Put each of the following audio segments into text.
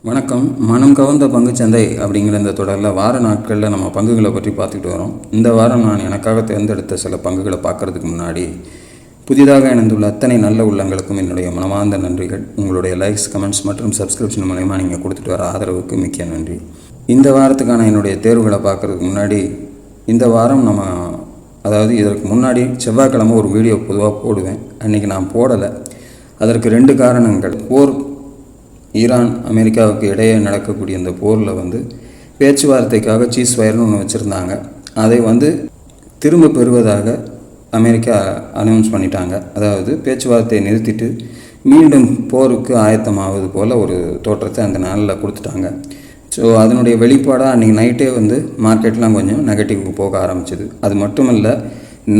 வணக்கம். மனம் கவர்ந்த பங்குச்சந்தை அப்படிங்கிற இந்த தொடரில் வார நாட்களில் நம்ம பங்குகளை பற்றி பார்த்துக்கிட்டு வரோம். இந்த வாரம் நான் எனக்காக தேர்ந்தெடுத்த சில பங்குகளை பார்க்குறதுக்கு முன்னாடி புதிதாக இணைந்துள்ள அத்தனை நல்ல உள்ளங்களுக்கும் என்னுடைய மனமார்ந்த நன்றிகள். உங்களுடைய லைக்ஸ், கமெண்ட்ஸ் மற்றும் சப்ஸ்கிரிப்ஷன் மூலமா நீங்கள் கொடுத்துட்டு வர ஆதரவுக்கு மிக்க நன்றி. இந்த வாரத்துக்கான என்னுடைய தேர்வுகளை பார்க்குறதுக்கு முன்னாடி இந்த வாரம் அதாவது இதற்கு முன்னாடி செவ்வாய்க்கிழமை ஒரு வீடியோ பொதுவாக போடுவேன். அன்றைக்கி நான் போடலை. அதற்கு 2 காரணங்கள். ஈரான் அமெரிக்காவுக்கு இடையே நடக்கக்கூடிய இந்த போரில் பேச்சுவார்த்தைக்காக சீஸ்ஃபயர்னு ஒன்று வச்சுருந்தாங்க. அதை திரும்ப பெறுவதாக அமெரிக்கா அனௌன்ஸ் பண்ணிட்டாங்க. அதாவது பேச்சுவார்த்தையை நிறுத்திட்டு மீண்டும் போருக்கு ஆயத்தமாவது போல் ஒரு தோற்றத்தை அந்த நாளில் கொடுத்துட்டாங்க. ஸோ அதனுடைய வெளிப்பாடாக அன்றைக்கி நைட்டே மார்க்கெட்லாம் கொஞ்சம் நெகட்டிவ்க்கு போக ஆரம்பிச்சிது. அது மட்டுமல்ல,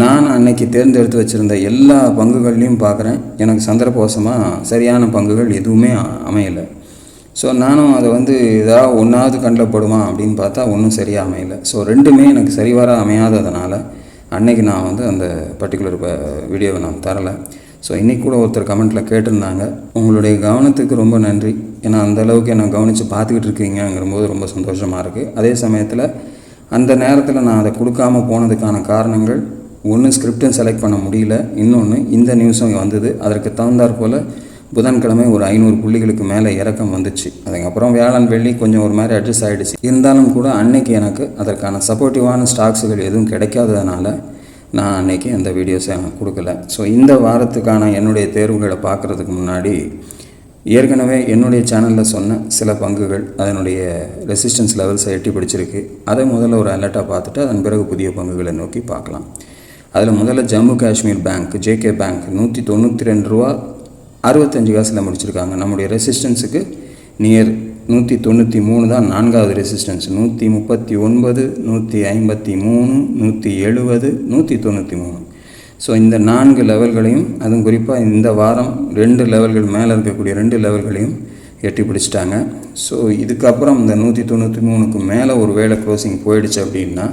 நான் அன்னைக்கு தேர்ந்தெடுத்து வச்சுருந்த எல்லா பங்குகள்லையும் பார்க்குறேன், எனக்கு சந்தர்ப்பவசமாக சரியான பங்குகள் எதுவுமே அமையலை. ஸோ நானும் அதை ஏதாவது ஒன்றாவது கண்ணில் படுமா அப்படின்னு பார்த்தா ஒன்றும் சரியாக அமையலை. ஸோ 2மே எனக்கு சரிவர அமையாததுனால அன்னைக்கு நான் அந்த பர்டிகுலர் வீடியோவை நான் தரலை. ஸோ இன்றைக்கி கூட ஒருத்தர் கமெண்ட்டில் கேட்டிருந்தாங்க, உங்களுடைய கவனத்துக்கு ரொம்ப நன்றி, ஏன்னா அந்தளவுக்கு என்னை கவனித்து பார்த்துக்கிட்டு இருக்கீங்கிறபோது ரொம்ப சந்தோஷமாக இருக்குது. அதே சமயத்தில் அந்த நேரத்தில் நான் அதை கொடுக்காமல் போனதுக்கான காரணங்கள், ஒன்று ஸ்கிரிப்டும் செலக்ட் பண்ண முடியல, இன்னொன்று இந்த நியூஸும் வந்தது. அதற்கு தகுந்தாற் போல் புதன்கிழமை ஒரு 500 புள்ளிகளுக்கு மேலே இறக்கம் வந்துச்சு. அதுக்கப்புறம் வியாழன் வெள்ளி கொஞ்சம் ஒரு மாதிரி அட்ஜஸ்ட் ஆகிடுச்சு. இருந்தாலும் கூட அன்னைக்கு எனக்கு அதற்கான சப்போர்ட்டிவான ஸ்டாக்ஸுகள் எதுவும் கிடைக்காததுனால நான் அன்னைக்கு அந்த வீடியோஸை கொடுக்கல. ஸோ இந்த வாரத்துக்கான என்னுடைய தேர்வுகளை பார்க்குறதுக்கு முன்னாடி ஏற்கனவே என்னுடைய சேனலில் சொன்ன சில பங்குகள் அதனுடைய ரெசிஸ்டன்ஸ் லெவல்ஸை எட்டி பிடிச்சிருக்கு. அதை முதல்ல ஒரு அலர்ட்டாக பார்த்துட்டு அதன் பிறகு புதிய பங்குகளை நோக்கி பார்க்கலாம். அதில் முதல்ல Jammu Kashmir bank, JK bank 192 ரூபா 65 காசில் முடிச்சிருக்காங்க. நம்முடைய ரெசிஸ்டன்ஸுக்கு நியர் 193 தான் 4வது ரெசிஸ்டன்ஸ். 139, 153, 170, 193. ஸோ இந்த 4 லெவல்களையும், அதுவும் குறிப்பாக இந்த வாரம் 2 லெவல்கள் மேலே இருக்கக்கூடிய 2 லெவல்களையும் எட்டி பிடிச்சிட்டாங்க. ஸோ இதுக்கப்புறம் இந்த 193க்கு மேலே ஒரு வேளை க்ளோசிங் போயிடுச்சு அப்படின்னா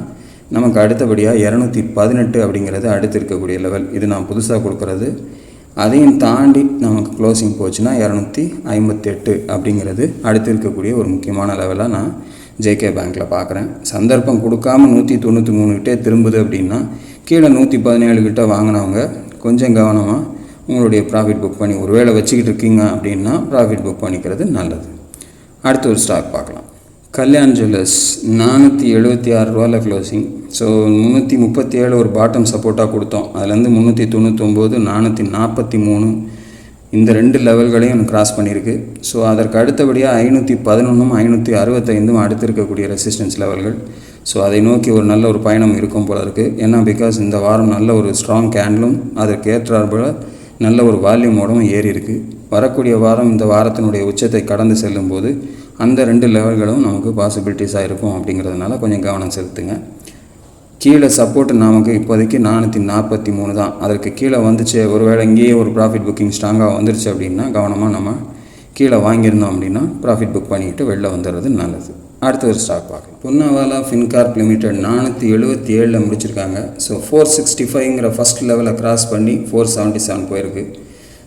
நமக்கு அடுத்தபடியாக 218 அப்படிங்கிறது அடுத்து இருக்கக்கூடிய லெவல். இது நான் புதுசாக கொடுக்குறது. அதையும் தாண்டி நமக்கு க்ளோசிங் போச்சுன்னா 258 அப்படிங்கிறது அடுத்து இருக்கக்கூடிய ஒரு முக்கியமான லெவலாக நான் ஜேகே பேங்க்கில் பார்க்குறேன். சந்தர்ப்பம் கொடுக்காமல் 193கிட்டே திரும்புது அப்படின்னா கீழே 117 கிட்ட வாங்கினவங்க கொஞ்சம் கவனமாக உங்களுடைய ப்ராஃபிட் புக் பண்ணி ஒருவேளை வச்சுக்கிட்டு இருக்கீங்க அப்படின்னா ப்ராஃபிட் புக் பண்ணிக்கிறது நல்லது. அடுத்து ஒரு ஸ்டாக் பார்க்கலாம். கல்யாண் ஜுவல்லர்ஸ் 476 ரூபாயில் க்ளோசிங். ஸோ 337 ஒரு பாட்டம் சப்போர்ட்டாக கொடுத்தோம். அதுலேருந்து 399, 443 இந்த 2 லெவல்களையும் கிராஸ் பண்ணியிருக்கு. ஸோ அதற்கு அடுத்தபடியாக 511, 565 அடுத்து இருக்கக்கூடிய ரெசிஸ்டன்ஸ் லெவல்கள். ஸோ அதை நோக்கி ஒரு நல்ல ஒரு பயணம் இருக்கும் போல இருக்குது. ஏன்னா பிகாஸ் இந்த வாரம் நல்ல ஒரு ஸ்ட்ராங் கேண்டிலும் அதற்கு ஏற்றாற்போல் நல்ல ஒரு வால்யூமோடவும் ஏறி இருக்குது. வரக்கூடிய வாரம் இந்த வாரத்தினுடைய உச்சத்தை கடந்து செல்லும்போது அந்த 2 லெவல்களும் நமக்கு பாசிபிலிட்டிஸாக இருக்கும். அப்படிங்கிறதுனால கொஞ்சம் கவனம் செலுத்துங்க. கீழே சப்போர்ட் நமக்கு இப்போதைக்கு 443 தான். அதற்கு கீழே வந்துச்சு, ஒருவேளை இங்கேயே ஒரு ப்ராஃபிட் புக்கிங் ஸ்ட்ராங்காக வந்துருச்சு அப்படின்னா கவனமாக நம்ம கீழே வாங்கியிருந்தோம் அப்படின்னா ப்ராஃபிட் புக் பண்ணிக்கிட்டு வெளில வந்துடுறது நல்லது. அடுத்த ஒரு ஸ்டாக் பார்க்கலாம். புன்னாவாலா ஃபின்கார்ப் லிமிடெட் 477 முடிச்சிருக்காங்க. ஸோ 465ங்கிற ஃபஸ்ட் லெவலை கிராஸ் பண்ணி 477 போயிருக்கு.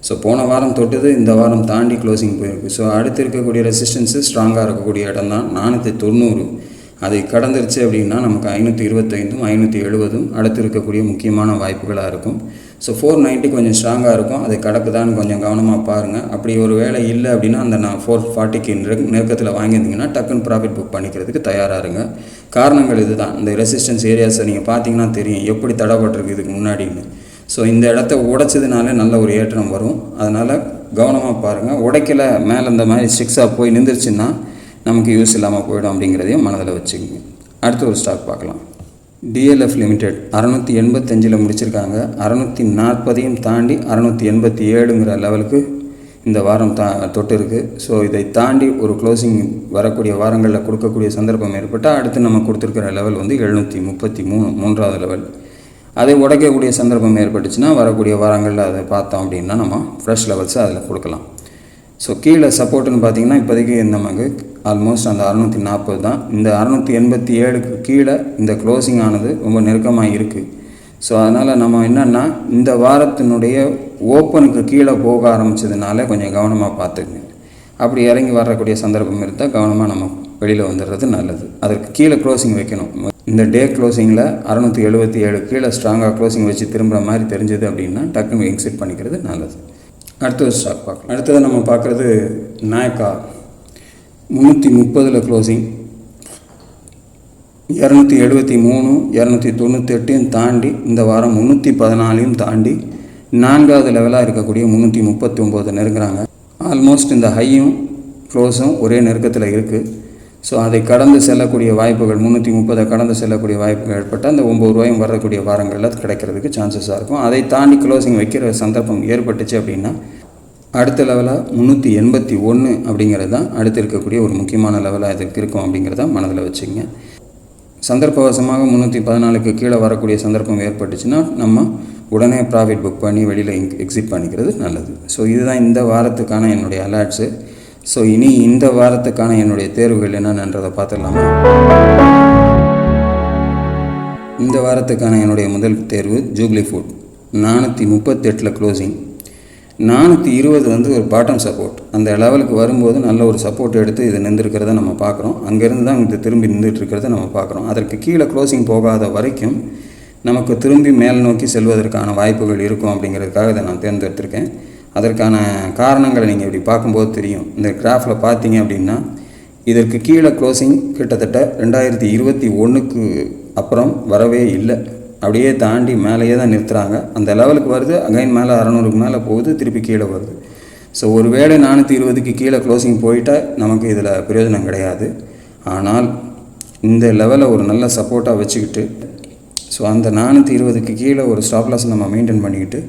ஸோ போன வாரம் தொட்டது இந்த வாரம் தாண்டி க்ளோசிங் போயிருக்கு. ஸோ அடுத்து இருக்கக்கூடிய ரெசிஸ்டன்ஸு ஸ்ட்ராங்காக இருக்கக்கூடிய இடம் தான் 490. அதை கடந்துருச்சு அப்படின்னா நமக்கு 525, 570 அடுத்து இருக்கக்கூடிய முக்கியமான வாய்ப்புகளாக இருக்கும். ஸோ 490 கொஞ்சம் ஸ்ட்ராங்காக இருக்கும். அதை கடக்குதான்னு கொஞ்சம் கவனமாக பாருங்கள். அப்படி ஒரு வேலை இல்லை அப்படின்னா அந்த 440க்கு நெருக்கத்தில் வாங்கியிருந்தீங்கன்னா டக்குன்னு ப்ராஃபிட் புக் பண்ணிக்கிறதுக்கு தயாராக இருங்க. காரணங்கள் இதுதான். இந்த ரெசிஸ்டன்ஸ் ஏரியாஸை நீங்கள் பார்த்தீங்கன்னா தெரியும் எப்படி தடப்பட்டிருக்கு இதுக்கு முன்னாடின்னு. ஸோ இந்த இடத்த உடைச்சதுனால நல்ல ஒரு ஏற்றம் வரும். அதனால் கவனமாக பாருங்கள். உடைக்கலை மேலே இந்த மாதிரி ஸ்டிக்ஸாக போய் நின்றுச்சுன்னா நமக்கு யூஸ் இல்லாமல் போயிடும் அப்படிங்கிறதையும் மனதில் வச்சுக்கோங்க. அடுத்து ஒரு ஸ்டாக் பார்க்கலாம். டிஎல்எஃப் லிமிடெட் 685 முடிச்சிருக்காங்க. 640 தாண்டி 687ங்கிற லெவலுக்கு இந்த வாரம் தொட்டு இருக்குது. ஸோ இதை தாண்டி ஒரு க்ளோசிங் வரக்கூடிய வாரங்களில் கொடுக்கக்கூடிய சந்தர்ப்பம் ஏற்பட்டால் அடுத்து நம்ம கொடுத்துருக்கிற லெவல் 733 3வது லெவல். அதை உடைக்கக்கூடிய சந்தர்ப்பம் ஏற்பட்டுச்சுன்னா வரக்கூடிய வாரங்களில் அதை பார்த்தோம் அப்படின்னா நம்ம ஃப்ரெஷ் லெவல்ஸை அதில் கொடுக்கலாம். ஸோ கீழே சப்போர்ட்டுன்னு பார்த்திங்கன்னா இப்போதைக்கு நமக்கு ஆல்மோஸ்ட் அந்த 640 தான். இந்த 687க்கு கீழே இந்த க்ளோசிங் ஆனது ரொம்ப நெருக்கமாக இருக்குது. ஸோ அதனால் நம்ம என்னென்னா இந்த வாரத்தினுடைய ஓப்பனுக்கு கீழே போக ஆரம்பித்ததுனால கொஞ்சம் கவனமாக பார்த்துக்குங்க. அப்படி இறங்கி வரக்கூடிய சந்தர்ப்பம் இருந்தால் கவனமாக நம்ம வெளியில் வந்துடுறது நல்லது. அதற்கு கீழே க்ளோசிங் வைக்கணும். இந்த டே க்ளோசிங்கில் 677 கீழே ஸ்ட்ராங்காக க்ளோசிங் வச்சு திரும்புகிற மாதிரி தெரிஞ்சது அப்படின்னா டக்குன்னு எக்ஸிட் பண்ணிக்கிறது நல்லது. அடுத்தது ஸ்டாக் பார்க்கலாம். அடுத்தது நம்ம பார்க்குறது நாயக்கா. 330 க்ளோசிங், 273 298 தாண்டி இந்த வாரம் 314 தாண்டி 4வது லெவலாக இருக்கக்கூடிய 339 நெருங்குறாங்க. ஆல்மோஸ்ட் இந்த ஹையும் க்ளோஸும் ஒரே நெருக்கத்தில் இருக்குது. ஸோ அதை கடந்து செல்லக்கூடிய வாய்ப்புகள் 330 கடந்து செல்லக்கூடிய வாய்ப்புகள் ஏற்பட்டால் அந்த 9 ரூபாயும் வரக்கூடிய வாரங்களில் கிடைக்கிறதுக்கு சான்சஸாக இருக்கும். அதை தாண்டி க்ளோசிங் வைக்கிற சந்தர்ப்பம் ஏற்பட்டுச்சு அப்படின்னா அடுத்த லெவலாக 381 அப்படிங்கிறது தான் அடுத்து இருக்கக்கூடிய ஒரு முக்கியமான லெவலாக இதுக்கு இருக்கும் அப்படிங்கிறத மனதில் வச்சுங்க. சந்தர்ப்பவசமாக 314க்கு கீழே வரக்கூடிய சந்தர்ப்பம் ஏற்பட்டுச்சுன்னா நம்ம உடனே ப்ராஃபிட் புக் பண்ணி வெளியில் எக்ஸிட் பண்ணிக்கிறது நல்லது. ஸோ இதுதான் இந்த வாரத்துக்கான என்னுடைய அலர்ட்ஸு. ஸோ இனி இந்த வாரத்துக்கான என்னுடைய தேர்வுகள் என்னென்னன்றதை பார்த்துடலாமா? இந்த வாரத்துக்கான என்னுடைய முதல் தேர்வு ஜூப்ளி ஃபுட். 438 க்ளோசிங், 420 ஒரு பாட்டம் சப்போர்ட். அந்த லெவலுக்கு வரும்போது நல்ல ஒரு சப்போர்ட் எடுத்து இது நின்றுருக்கிறத நம்ம பார்க்குறோம். அங்கேருந்து தான் இது திரும்பி நின்றுட்டு இருக்கிறத நம்ம பார்க்குறோம். அதற்கு கீழே க்ளோசிங் போகாத வரைக்கும் நமக்கு திரும்பி மேல் நோக்கி செல்வதற்கான வாய்ப்புகள் இருக்கும் அப்படிங்கிறதுக்காக இதை நான் தேர்ந்தெடுத்திருக்கேன். அதற்கான காரணங்களை நீங்கள் இப்படி பார்க்கும்போது தெரியும். இந்த கிராஃபில் பார்த்தீங்க அப்படின்னா இதற்கு கீழே க்ளோசிங் கிட்டத்தட்ட 2021க்கு அப்புறம் வரவே இல்லை. அப்படியே தாண்டி மேலேயே தான் நிறுத்துகிறாங்க. அந்த லெவலுக்கு வருது, அகைன் மேலே 600க்கு மேலே போகுது, திருப்பி கீழே வருது. ஸோ ஒரு வேளை 420க்கு கீழே க்ளோசிங் போயிட்டால் நமக்கு இதில் பிரயோஜனம் கிடையாது. ஆனால் இந்த லெவலை ஒரு நல்ல சப்போர்ட்டாக வச்சுக்கிட்டு ஸோ அந்த 420க்கு கீழே ஒரு ஸ்டாப் லாஸ் நம்ம மெயின்டைன் பண்ணிக்கிட்டு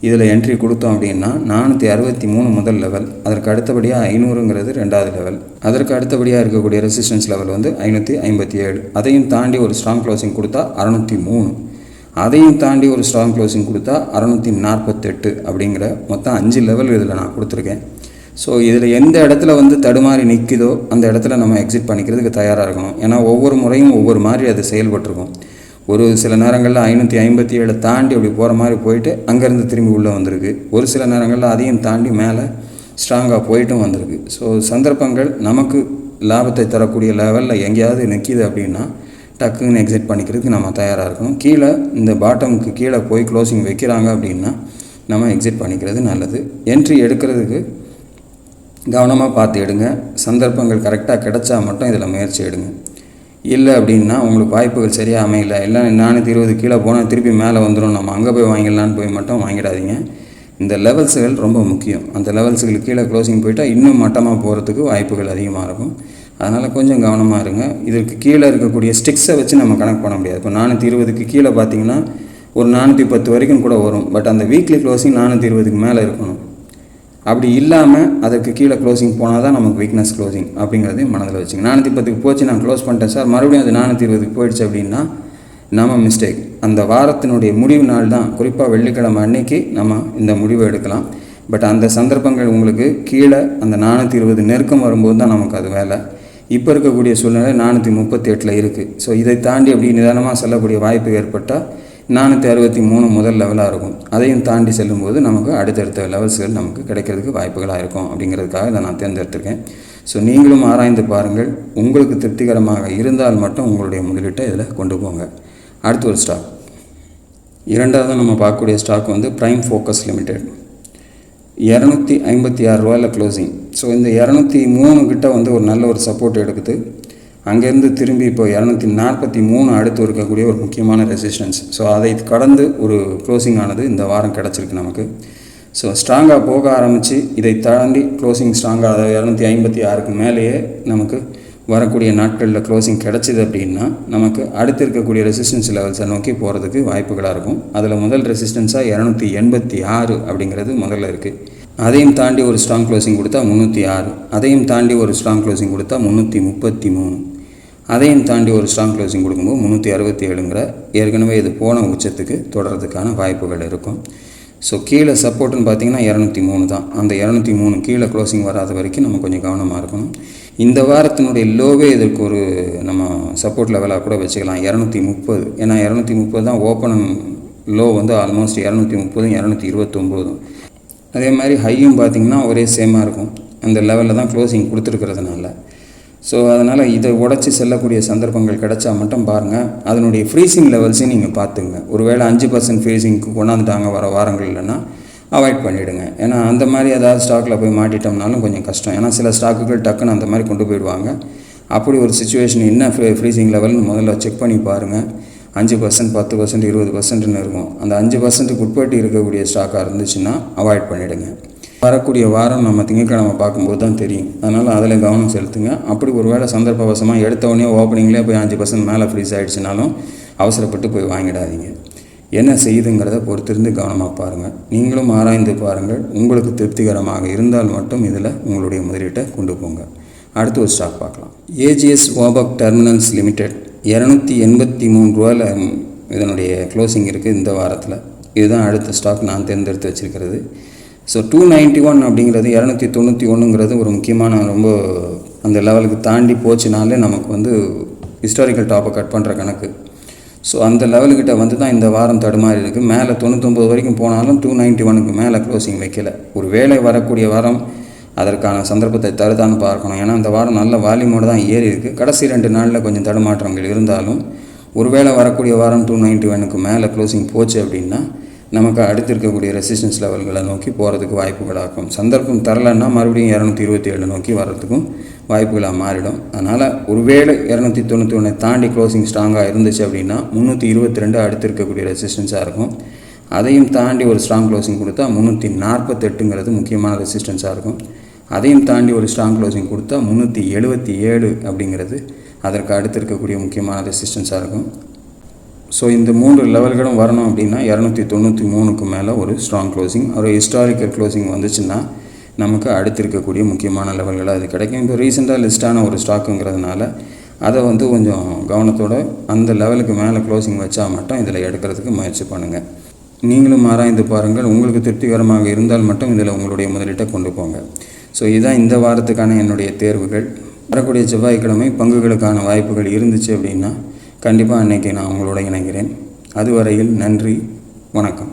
இதில் என்ட்ரி கொடுத்தோம் அப்படின்னா 463 முதல் லெவல், அதற்கு அடுத்தபடியாக 500ங்கிறது 2வது லெவல், அதற்கு அடுத்தபடியாக இருக்கக்கூடிய ரெசிஸ்டன்ஸ் லெவல் வந்து 557. அதையும் தாண்டி ஒரு ஸ்ட்ராங் க்ளோசிங் கொடுத்தா 603, அதையும் தாண்டி ஒரு ஸ்ட்ராங் க்ளோசிங் கொடுத்தா 648 அப்படிங்கிற மொத்தம் 5 லெவல் இதில் நான் கொடுத்துருக்கேன். ஸோ இதில் எந்த இடத்துல வந்து தடுமாறி நிற்குதோ அந்த இடத்துல நம்ம எக்ஸிட் பண்ணிக்கிறதுக்கு தயாராக இருக்கணும். ஏன்னா ஒவ்வொரு முறையும் ஒவ்வொரு மாதிரி அது செயல்பட்டுருக்கும். ஒரு சில நேரங்களில் 557 தாண்டி அப்படி போகிற மாதிரி போயிட்டு அங்கேருந்து திரும்பி உள்ளே வந்திருக்கு. ஒரு சில நேரங்களில் அதையும் தாண்டி மேலே ஸ்ட்ராங்காக போயிட்டும் வந்திருக்கு. ஸோ சந்தர்ப்பங்கள் நமக்கு லாபத்தை தரக்கூடிய லெவலில் எங்கேயாவது நிற்கிது அப்படின்னா டக்குன்னு எக்ஸிட் பண்ணிக்கிறதுக்கு நம்ம தயாராக இருக்கணும். கீழே இந்த பாட்டமுக்கு கீழே போய் க்ளோசிங் வைக்கிறாங்க அப்படின்னா நம்ம எக்ஸிட் பண்ணிக்கிறது நல்லது. என்ட்ரி எடுக்கிறதுக்கு கவனமாக பார்த்து எடுங்க. சந்தர்ப்பங்கள் கரெக்டாக கிடைச்சா மட்டும் இதில் முயற்சி எடுங்க. இல்லை அப்படின்னா உங்களுக்கு வாய்ப்புகள் சரியாக அமையல, இல்லை 420 கீழே போனால் திருப்பி மேலே வந்துடும், நம்ம அங்கே போய் வாங்கிடலான்னு போய் மட்டும் வாங்கிடாதீங்க. இந்த லெவல்ஸுகள் ரொம்ப முக்கியம். அந்த லெவல்ஸுகளுக்கு கீழே க்ளோசிங் போயிட்டால் இன்னும் மட்டமாக போகிறதுக்கு வாய்ப்புகள் அதிகமாக இருக்கும். அதனால் கொஞ்சம் கவனமாக இருங்க. இதற்கு கீழே இருக்கக்கூடிய ஸ்டிக்ஸை வச்சு நம்ம கனெக்ட் பண்ண முடியாது. இப்போ 420க்கு கீழே பார்த்தீங்கன்னா ஒரு 410 வரைக்கும் கூட வரும். பட் அந்த வீக்லி க்ளோசிங் 420க்கு மேலே இருக்கணும். அப்படி இல்லாமல் அதற்கு கீழே க்ளோசிங் போனால் தான் நமக்கு வீக்னஸ் க்ளோசிங் அப்படிங்கிறதையும் மனதில் வச்சுங்க. 410க்கு போச்சு, நான் க்ளோஸ் பண்ணிட்டேன் சார், மறுபடியும் அது 420க்கு போயிடுச்சு அப்படின்னா நம்ம மிஸ்டேக். அந்த வாரத்தினுடைய முடிவு நாள் தான், குறிப்பாக வெள்ளிக்கிழமை அன்னைக்கு நம்ம இந்த முடிவை எடுக்கலாம். பட் அந்த சந்தர்ப்பங்கள் உங்களுக்கு கீழே அந்த 420 நெருக்கம் வரும்போது தான் நமக்கு அது வேலை. இப்போ இருக்கக்கூடிய சூழ்நிலை 438 இருக்குது. ஸோ இதை தாண்டி அப்படி நிதானமாக செல்லக்கூடிய வாய்ப்பு ஏற்பட்டால் 463 முதல் லெவலாக இருக்கும். அதையும் தாண்டி செல்லும்போது நமக்கு அடுத்தடுத்த லெவல்ஸ்கள் நமக்கு கிடைக்கிறதுக்கு வாய்ப்புகளாக இருக்கும். அப்படிங்கிறதுக்காக இதை நான் தேர்ந்தெடுத்திருக்கேன். ஸோ நீங்களும் ஆராய்ந்து பாருங்கள். உங்களுக்கு திருப்திகரமாக இருந்தால் மட்டும் உங்களுடைய முதலீட்டை இதில் கொண்டு போங்க. அடுத்து ஒரு ஸ்டாக், இரண்டாவது நம்ம பார்க்கக்கூடிய ஸ்டாக் வந்து ப்ரைம் ஃபோக்கஸ் லிமிடெட். 256 ரூபாயில் க்ளோசிங். ஸோ இந்த 203 கிட்ட வந்து ஒரு நல்ல ஒரு சப்போர்ட் எடுக்குது. அங்கேருந்து திரும்பி இப்போ 243 அடுத்து இருக்கக்கூடிய ஒரு முக்கியமான ரெசிஸ்டன்ஸ். ஸோ அதை கடந்து ஒரு க்ளோசிங் ஆனது இந்த வாரம் கிடச்சிருக்கு நமக்கு. ஸோ ஸ்ட்ராங்காக போக ஆரம்பித்து இதை தாண்டி க்ளோசிங் ஸ்ட்ராங்காக, அதாவது 256க்கு மேலேயே நமக்கு வரக்கூடிய நாட்களில் க்ளோசிங் கிடச்சிது அப்படின்னா நமக்கு அடுத்து இருக்கக்கூடிய ரெசிஸ்டன்ஸ் லெவல்ஸை நோக்கி போகிறதுக்கு வாய்ப்புகளாக இருக்கும். அதில் முதல் ரெசிஸ்டன்ஸாக 286 அப்படிங்கிறது முதல்ல இருக்குது. அதையும் தாண்டி ஒரு ஸ்ட்ராங் க்ளோசிங் கொடுத்தா 306, அதையும் தாண்டி ஒரு ஸ்ட்ராங் க்ளோசிங் கொடுத்தா 333, அதையும் தாண்டி ஒரு ஸ்ட்ராங் க்ளோசிங் கொடுக்கும்போது 367ங்கிற ஏற்கனவே இது போன உச்சத்துக்கு தொடர்றதுக்கான வாய்ப்புகள் இருக்கும். ஸோ கீழே சப்போர்ட்டுன்னு பார்த்தீங்கன்னா 203 தான். அந்த 203 கீழே க்ளோசிங் வராத வரைக்கும் நம்ம கொஞ்சம் கவனமாக இருக்கணும். இந்த வாரத்தினுடைய லோவே இதற்கு ஒரு நம்ம சப்போர்ட் லெவலாக கூட வச்சுக்கலாம், 230. ஏன்னா 230 தான் ஓப்பன் லோ வந்து ஆல்மோஸ்ட் 230, 229. அதே மாதிரி ஹையும் பார்த்திங்கன்னா ஒரே சேமாக இருக்கும். அந்த லெவலில் தான் க்ளோசிங் கொடுத்துருக்கிறதுனால. ஸோ அதனால் இதை உடச்சி செல்லக்கூடிய சந்தர்ப்பங்கள் கிடைச்சா மட்டும் பாருங்கள். அதனுடைய ஃப்ரீசிங் லெவல்ஸையும் நீங்கள் பார்த்துங்க. ஒருவேளை 5% ஃப்ரீசிங்க்கு கொண்டாந்துட்டாங்க வர வாரங்கள் இல்லைன்னா அவாய்ட் பண்ணிவிடுங்க. ஏன்னா அந்த மாதிரி ஏதாவது ஸ்டாக்கில் போய் மாட்டிட்டோம்னாலும் கொஞ்சம் கஷ்டம். ஏன்னா சில ஸ்டாக்குகள் டக்குன்னு அந்த மாதிரி கொண்டு போயிடுவாங்க. அப்படி ஒரு சுச்சுவேஷன் என்ன ஃப்ரீசிங் லெவல்னு முதல்ல செக் பண்ணி பாருங்கள். 5%, 10%, 20%ன்னு இருக்கும். அந்த 5%க்கு உட்பட்டு இருக்கக்கூடிய ஸ்டாக்காக இருந்துச்சுன்னா அவாய்ட் பண்ணிவிடுங்க. வரக்கூடிய வாரம் நம்ம திங்கட்கிழமை பார்க்கும்போது தான் தெரியும். அதனால் அதில் கவனம் செலுத்துங்க. அப்படி ஒரு வேளை சந்தர்ப்பவசமாக எடுத்தவொடனே ஓப்பனிங்லேயே போய் 5% மேலே ஃப்ரீஸ் ஆகிடுச்சுனாலும் அவசரப்பட்டு போய் வாங்கிடாதீங்க. என்ன செய்யுதுங்கிறத பொறுத்திருந்து கவனமாக பாருங்கள். நீங்களும் ஆராய்ந்து பாருங்கள். உங்களுக்கு திருப்திகரமாக இருந்தால் மட்டும் இதில் உங்களுடைய முதலீட்டை கொண்டு போங்க. அடுத்து ஒரு ஸ்டாக் பார்க்கலாம். ஏஜிஎஸ் ஓபக் டெர்மினல்ஸ் லிமிடெட் 283 ரூபாயில் இதனுடைய க்ளோசிங் இருக்குது இந்த வாரத்தில். இதுதான் அடுத்த ஸ்டாக் நான் தேர்ந்தெடுத்து வச்சுருக்கிறது. ஸோ 291 அப்படிங்கிறது 291ங்கிறது ஒரு முக்கியமான ரொம்ப அந்த லெவலுக்கு தாண்டி போச்சுனாலே நமக்கு வந்து ஹிஸ்டாரிக்கல் டாப்பை கட் பண்ணுற கணக்கு. ஸோ அந்த லெவலுக்கிட்ட வந்து தான் இந்த வாரம் தடுமாறி இருக்குது. மேலே 99 வரைக்கும் போனாலும் 291க்கு மேலே க்ளோசிங் வைக்கல. ஒரு வேளை வரக்கூடிய வாரம் அதற்கான சந்தர்ப்பத்தை தருதான்னு பார்க்கணும். ஏன்னா அந்த வாரம் நல்ல வால்யூமோடு தான் ஏறி இருக்குது. கடைசி 2 நாளில் கொஞ்சம் தடுமாற்றங்கள் இருந்தாலும் ஒருவேளை வரக்கூடிய வாரம் 291க்கு மேலே க்ளோசிங் போச்சு அப்படின்னா நமக்கு அடுத்து இருக்கக்கூடிய ரெசிஸ்டன்ஸ் லெவல்களை நோக்கி போகிறதுக்கு வாய்ப்புகளாகும். சந்தர்ப்பம் தரலைன்னா மறுபடியும் 227 நோக்கி வர்றதுக்கும் வாய்ப்புகளாக மாறிடும். அதனால் ஒருவேளை 291 தாண்டி க்ளோசிங் ஸ்ட்ராங்காக இருந்துச்சு அப்படின்னா 322 அடுத்து இருக்கக்கூடிய ரெசிஸ்டன்ஸாக இருக்கும். அதையும் தாண்டி ஒரு ஸ்ட்ராங் க்ளோசிங் கொடுத்தா 348ங்கிறது முக்கியமான ரெசிஸ்டன்ஸாக இருக்கும். அதையும் தாண்டி ஒரு ஸ்ட்ராங் க்ளோசிங் கொடுத்தா 377 அப்படிங்கிறது அதற்கு அடுத்து இருக்கக்கூடிய முக்கியமான ரெசிஸ்டன்ஸாக இருக்கும். ஸோ இந்த 3 லெவல்களும் வரணும் அப்படின்னா 293க்கு மேலே ஒரு ஸ்ட்ராங் க்ளோசிங், ஒரு ஹிஸ்டாரிக்கல் க்ளோசிங் வந்துச்சுன்னா நமக்கு அடுத்து இருக்கக்கூடிய முக்கியமான லெவல்களாக அது கிடைக்கும். இப்போ ரீசெண்டாக லிஸ்டான ஒரு ஸ்டாக்குங்கிறதுனால அதை வந்து கொஞ்சம் கவனத்தோடு அந்த லெவலுக்கு மேலே க்ளோசிங் வச்சா மட்டும் இதில் எடுக்கிறதுக்கு முயற்சி பண்ணுங்கள். நீங்களும் ஆராய்ந்து பாருங்கள். உங்களுக்கு திருப்திகரமாக இருந்தால் மட்டும் இதில் உங்களுடைய முதலீட்டை கொண்டு போங்க. ஸோ இதுதான் இந்த வாரத்துக்கான என்னுடைய தேர்வுகள். வரக்கூடிய செவ்வாய்க்கிழமை பங்குகளுக்கான வாய்ப்புகள் இருந்துச்சு அப்படின்னா கண்டிப்பாக அன்றைக்கி நான் உங்களோட இணைகிறேன். அதுவரையில் நன்றி, வணக்கம்.